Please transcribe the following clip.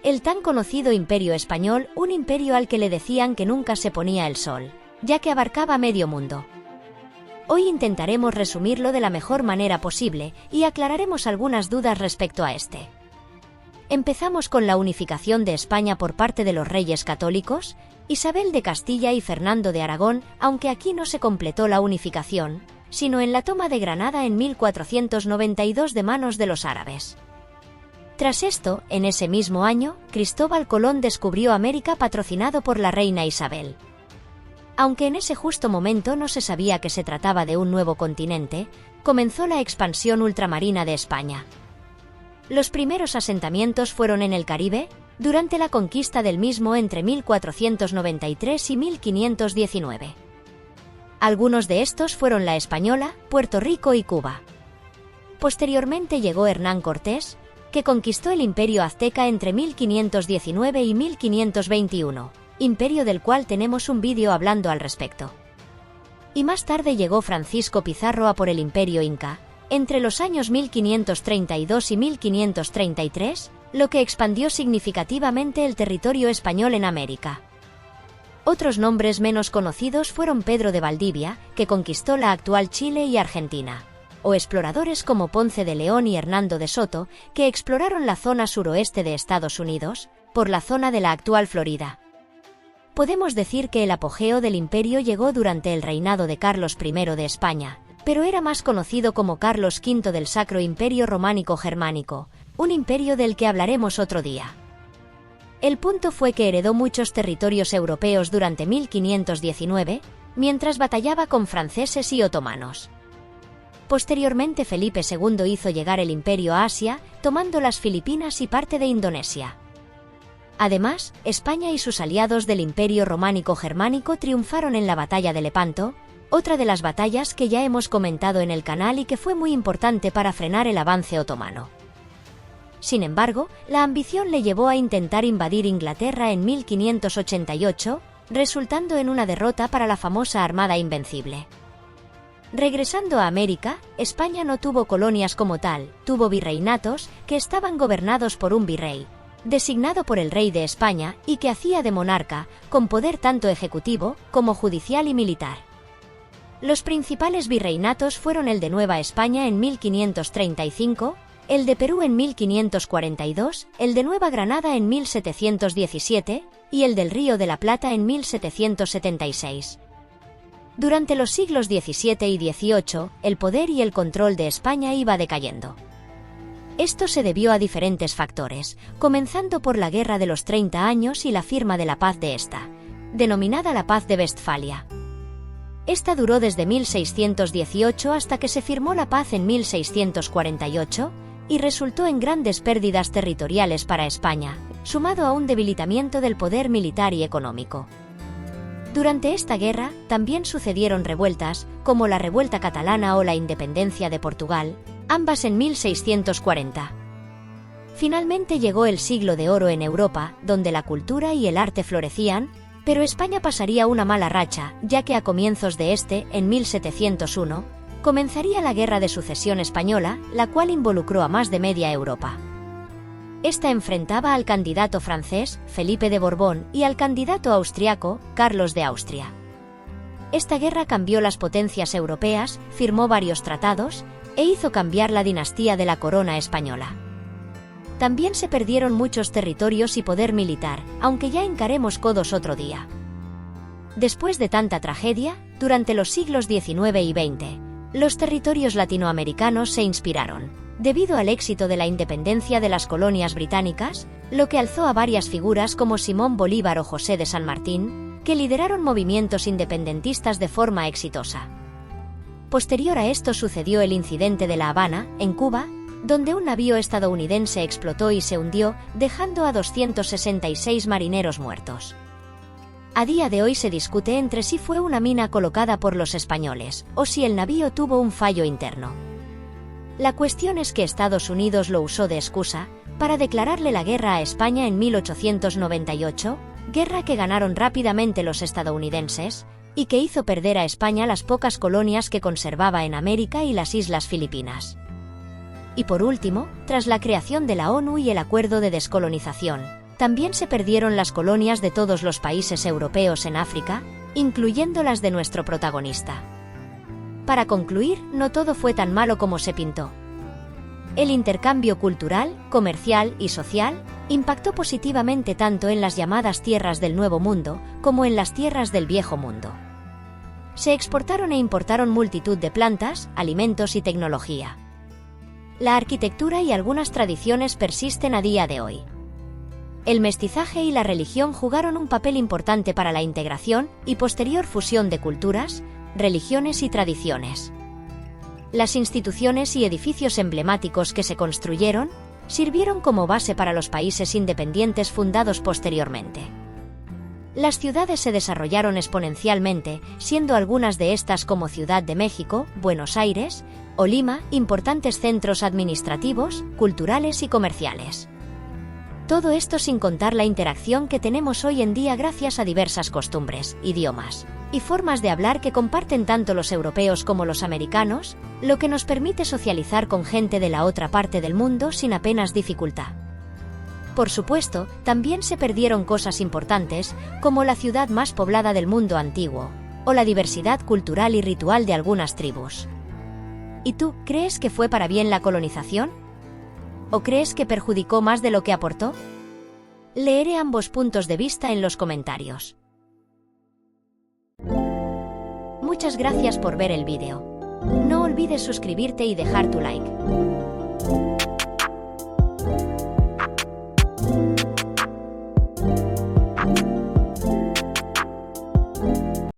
El tan conocido Imperio Español, un imperio al que le decían que nunca se ponía el sol, ya que abarcaba medio mundo. Hoy intentaremos resumirlo de la mejor manera posible y aclararemos algunas dudas respecto a este. Empezamos con la unificación de España por parte de los reyes católicos, Isabel de Castilla y Fernando de Aragón, aunque aquí no se completó la unificación, sino en la toma de Granada en 1492 de manos de los árabes. Tras esto, en ese mismo año, Cristóbal Colón descubrió América patrocinado por la reina Isabel. Aunque en ese justo momento no se sabía que se trataba de un nuevo continente, comenzó la expansión ultramarina de España. Los primeros asentamientos fueron en el Caribe, durante la conquista del mismo entre 1493 y 1519. Algunos de estos fueron La Española, Puerto Rico y Cuba. Posteriormente llegó Hernán Cortés, que conquistó el Imperio Azteca entre 1519 y 1521, imperio del cual tenemos un vídeo hablando al respecto. Y más tarde llegó Francisco Pizarro a por el Imperio Inca, entre los años 1532 y 1533, lo que expandió significativamente el territorio español en América. Otros nombres menos conocidos fueron Pedro de Valdivia, que conquistó la actual Chile y Argentina, o exploradores como Ponce de León y Hernando de Soto, que exploraron la zona suroeste de Estados Unidos, por la zona de la actual Florida. Podemos decir que el apogeo del imperio llegó durante el reinado de Carlos I de España, pero era más conocido como Carlos V del Sacro Imperio Románico Germánico, un imperio del que hablaremos otro día. El punto fue que heredó muchos territorios europeos durante 1519, mientras batallaba con franceses y otomanos. Posteriormente Felipe II hizo llegar el imperio a Asia, tomando las Filipinas y parte de Indonesia. Además, España y sus aliados del Imperio Románico Germánico triunfaron en la batalla de Lepanto, otra de las batallas que ya hemos comentado en el canal y que fue muy importante para frenar el avance otomano. Sin embargo, la ambición le llevó a intentar invadir Inglaterra en 1588, resultando en una derrota para la famosa Armada Invencible. Regresando a América, España no tuvo colonias como tal, tuvo virreinatos, que estaban gobernados por un virrey, designado por el rey de España y que hacía de monarca, con poder tanto ejecutivo como judicial y militar. Los principales virreinatos fueron el de Nueva España en 1535, el de Perú en 1542, el de Nueva Granada en 1717 y el del Río de la Plata en 1776. Durante los siglos XVII y XVIII, el poder y el control de España iba decayendo. Esto se debió a diferentes factores, comenzando por la Guerra de los 30 años y la firma de la paz de esta, denominada la Paz de Westfalia. Esta duró desde 1618 hasta que se firmó la paz en 1648, y resultó en grandes pérdidas territoriales para España, sumado a un debilitamiento del poder militar y económico. Durante esta guerra, también sucedieron revueltas, como la Revuelta Catalana o la Independencia de Portugal, ambas en 1640. Finalmente llegó el siglo de oro en Europa, donde la cultura y el arte florecían, pero España pasaría una mala racha, ya que a comienzos de en 1701, comenzaría la Guerra de Sucesión Española, la cual involucró a más de media Europa. Esta enfrentaba al candidato francés, Felipe de Borbón, y al candidato austriaco, Carlos de Austria. Esta guerra cambió las potencias europeas, firmó varios tratados, e hizo cambiar la dinastía de la corona española. También se perdieron muchos territorios y poder militar, aunque ya encaremos codos otro día. Después de tanta tragedia, durante los siglos XIX y XX, los territorios latinoamericanos se inspiraron, debido al éxito de la independencia de las colonias británicas, lo que alzó a varias figuras como Simón Bolívar o José de San Martín, que lideraron movimientos independentistas de forma exitosa. Posterior a esto sucedió el incidente de La Habana, en Cuba, donde un navío estadounidense explotó y se hundió, dejando a 266 marineros muertos. A día de hoy se discute entre si fue una mina colocada por los españoles, o si el navío tuvo un fallo interno. La cuestión es que Estados Unidos lo usó de excusa, para declararle la guerra a España en 1898, guerra que ganaron rápidamente los estadounidenses, y que hizo perder a España las pocas colonias que conservaba en América y las Islas Filipinas. Y por último, tras la creación de la ONU y el Acuerdo de Descolonización, También se perdieron las colonias de todos los países europeos en África, incluyendo las de nuestro protagonista. Para concluir, no todo fue tan malo como se pintó. El intercambio cultural, comercial y social impactó positivamente tanto en las llamadas tierras del Nuevo Mundo como en las tierras del Viejo Mundo. Se exportaron e importaron multitud de plantas, alimentos y tecnología. La arquitectura y algunas tradiciones persisten a día de hoy. El mestizaje y la religión jugaron un papel importante para la integración y posterior fusión de culturas, religiones y tradiciones. Las instituciones y edificios emblemáticos que se construyeron sirvieron como base para los países independientes fundados posteriormente. Las ciudades se desarrollaron exponencialmente, siendo algunas de estas como Ciudad de México, Buenos Aires o Lima importantes centros administrativos, culturales y comerciales. Todo esto sin contar la interacción que tenemos hoy en día gracias a diversas costumbres, idiomas y formas de hablar que comparten tanto los europeos como los americanos, lo que nos permite socializar con gente de la otra parte del mundo sin apenas dificultad. Por supuesto, también se perdieron cosas importantes, como la ciudad más poblada del mundo antiguo, o la diversidad cultural y ritual de algunas tribus. ¿Y tú, crees que fue para bien la colonización? ¿O crees que perjudicó más de lo que aportó? Leeré ambos puntos de vista en los comentarios. Muchas gracias por ver el vídeo. No olvides suscribirte y dejar tu like.